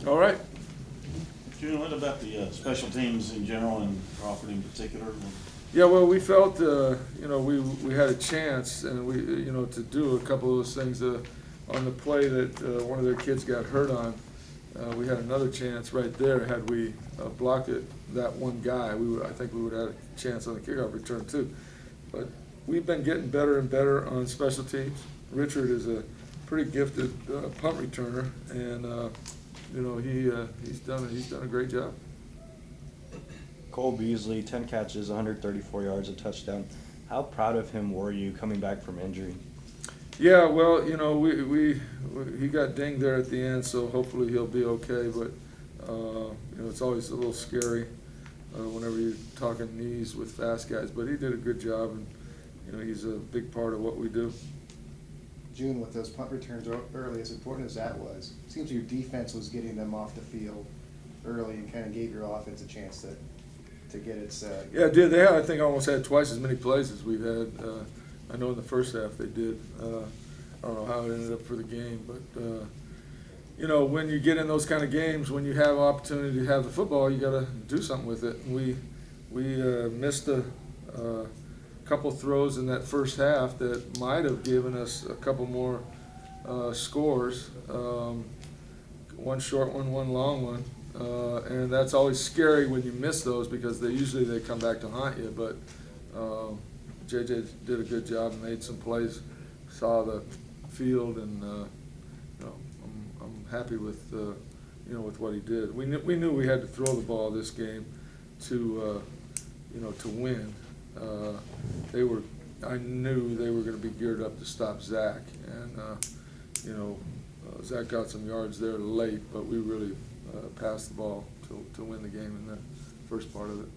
All right. June, what about the special teams in general and Crawford in particular? Yeah, well, we felt, we had a chance, and to do a couple of those things on the play that one of their kids got hurt on. We had another chance right there. Had we blocked it, that one guy, I think we would have had a chance on the kickoff return too. But we've been getting better and better on special teams. Richard is a pretty gifted punt returner, and he's done a great job. Cole Beasley, 10 catches, 134 yards, a touchdown. How proud of him were you coming back from injury? Yeah, well, he got dinged there at the end, so hopefully he'll be okay. But it's always a little scary whenever you're talking knees with fast guys. But he did a good job, and he's a big part of what we do. June, with those punt returns early, as important as that was, it seems your defense was getting them off the field early and kind of gave your offense a chance to get its. Yeah, it did. They had, I think, almost had twice as many plays as we've had. I know in the first half they did. I don't know how it ended up for the game, but when you get in those kind of games, when you have opportunity to have the football, you got to do something with it. And we missed a couple throws in that first half that might have given us a couple more scores. One short one, one long one. And that's always scary when you miss those because they come back to haunt you. But JJ did a good job and made some plays, saw the field, and I'm happy with with what he did. We knew we had to throw the ball this game to win. I knew they were going to be geared up to stop Zach, and Zach got some yards there late, but we really passed the ball to win the game in the first part of it.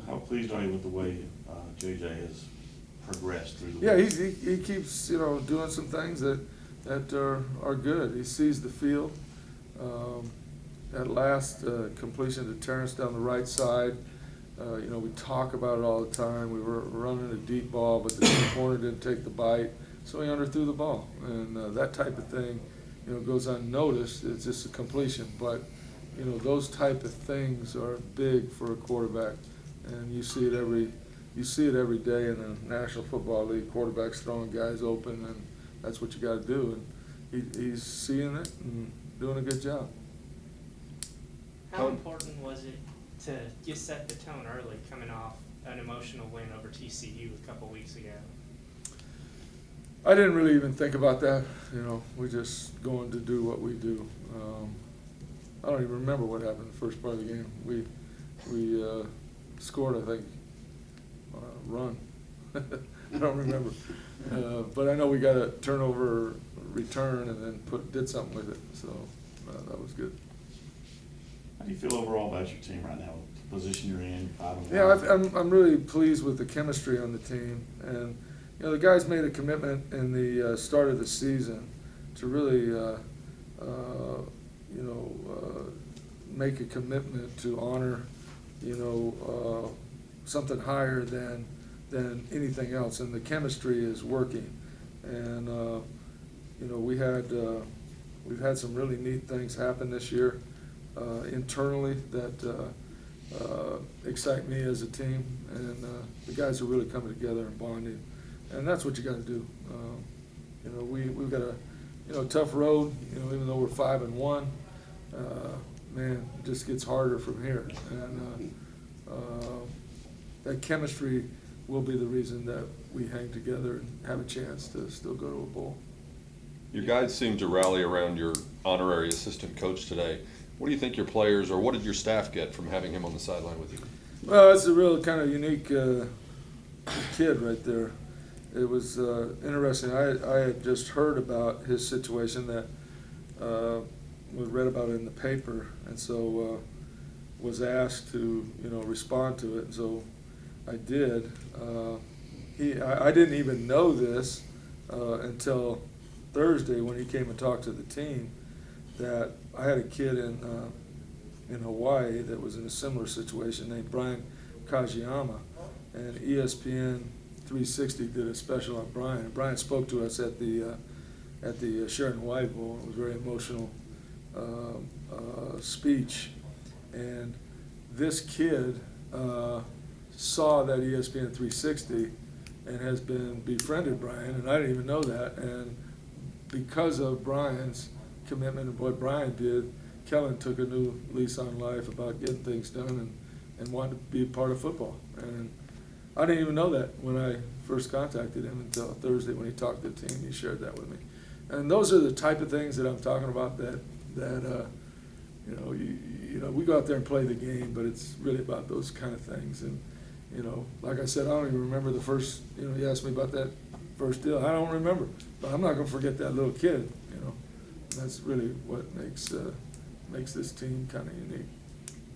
How pleased are you with the way JJ has progressed through the Yeah, week? he keeps doing some things that are good. He sees the field. That last completion to Terrence down the right side, we talk about it all the time. We were running a deep ball, but the corner didn't take the bite, so he underthrew the ball. And that type of thing, goes unnoticed. It's just a completion, but those type of things are big for a quarterback, and you see it every day in the National Football League. Quarterbacks throwing guys open, and that's what you got to do. And he's seeing it and doing a good job. How important was it to just set the tone early, coming off an emotional win over TCU a couple weeks ago? I didn't really even think about that. We're just going to do what we do. I don't even remember what happened in the first part of the game. We scored, I think, on a run. I don't remember. But I know we got a turnover return and then did something with it. So that was good. How do you feel overall about your team right now, the position you're in, 5-1? Yeah, I'm really pleased with the chemistry on the team. And the guys made a commitment in the start of the season to really, make a commitment to honor, something higher than anything else. And the chemistry is working. And we've had some really neat things happen this year internally that excite me as a team. And the guys are really coming together and bonding. And that's what you got to do. We've got a tough road. Even though we're 5-1, man, it just gets harder from here. And that chemistry will be the reason that we hang together and have a chance to still go to a bowl. Your guys seem to rally around your honorary assistant coach today. What do you think your players, or what did your staff get from having him on the sideline with you? Well, it's a real kind of unique kid right there. It was interesting. I had just heard about his situation that was read about it in the paper, and so was asked to respond to it. And so I did. I didn't even know this until Thursday when he came and talked to the team, that I had a kid in Hawaii that was in a similar situation named Brian Kajiyama, and ESPN 360 did a special on Brian. And Brian spoke to us at the Sheraton Hawaii Bowl. It was very emotional speech, and this kid saw that ESPN 360 and has been befriended Brian, and I didn't even know that. And because of Brian's commitment and what Brian did, Kellen took a new lease on life about getting things done and wanted to be a part of football. And I didn't even know that when I first contacted him until Thursday when he talked to the team. He shared that with me. And those are the type of things that I'm talking about that you know, we go out there and play the game, but it's really about those kind of things. And, you know, like I said, I don't even remember the first, you know, you asked me about that first deal. I don't remember, but I'm not going to forget that little kid, you know. And that's really what makes this team kind of unique.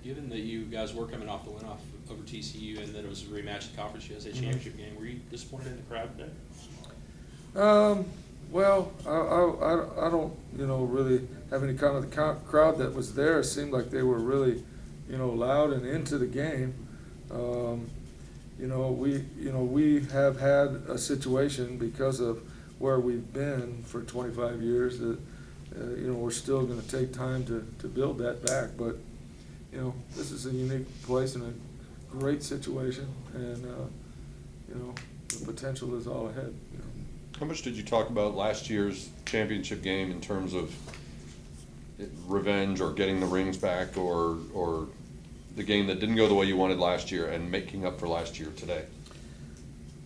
Given that you guys were coming off the win off over TCU and that it was a rematch of the Conference USA Championship game, were you disappointed in the crowd today? Well, I don't, you know, really have any comment of the crowd that was there. It seemed like they were really, you know, loud and into the game. You know, we have had a situation because of where we've been for 25 years that, you know, we're still going to take time to build that back. But, you know, this is a unique place and a great situation, and, you know, the potential is all ahead, you know. How much did you talk about last year's championship game in terms of revenge or getting the rings back, or the game that didn't go the way you wanted last year and making up for last year today?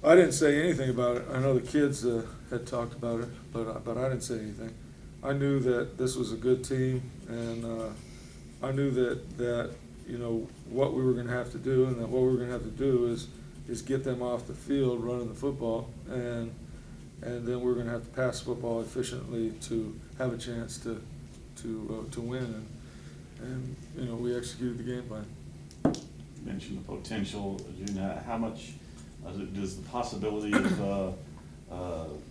I didn't say anything about it. I know the kids had talked about it, but I didn't say anything. I knew that this was a good team, and I knew that you know what we were going to have to do, and that what we were going to have to do is get them off the field running the football, and then we're going to have to pass the football efficiently to have a chance to win, and you know, we executed the game plan. You mentioned the potential, June. How much does the possibility of a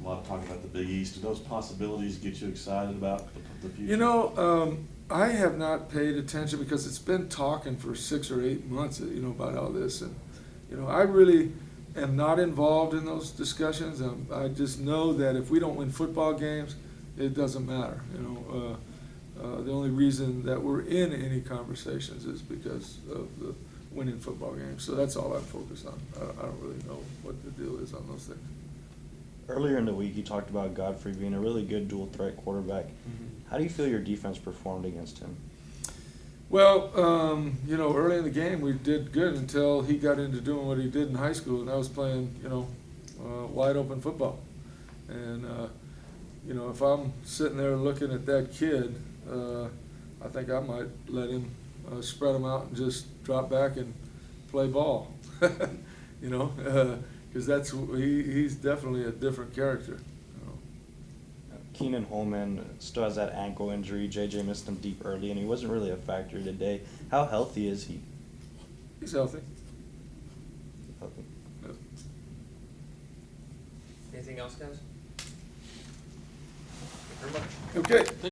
lot of talk about the Big East? Do those possibilities get you excited about the future? You know, I have not paid attention because it's been talking for 6 or 8 months, you know, about all this, and you know, I really am not involved in those discussions. I just know that if we don't win football games, it doesn't matter. You know, the only reason that we're in any conversations is because of the winning football games. So that's all I'm focused on. I don't really know what the deal is on those things. Earlier in the week, you talked about Godfrey being a really good dual threat quarterback. How do you feel your defense performed against him? Well, you know, early in the game we did good until he got into doing what he did in high school, and I was playing, you know, wide open football. And, you know, if I'm sitting there looking at that kid, I think I might let him spread him out and just drop back and play ball, you know, because he's definitely a different character. Keenan Holman still has that ankle injury. JJ missed him deep early, and he wasn't really a factor today. How healthy is he? He's healthy. Healthy. Yeah. Anything else, guys? Thank you very much. Okay.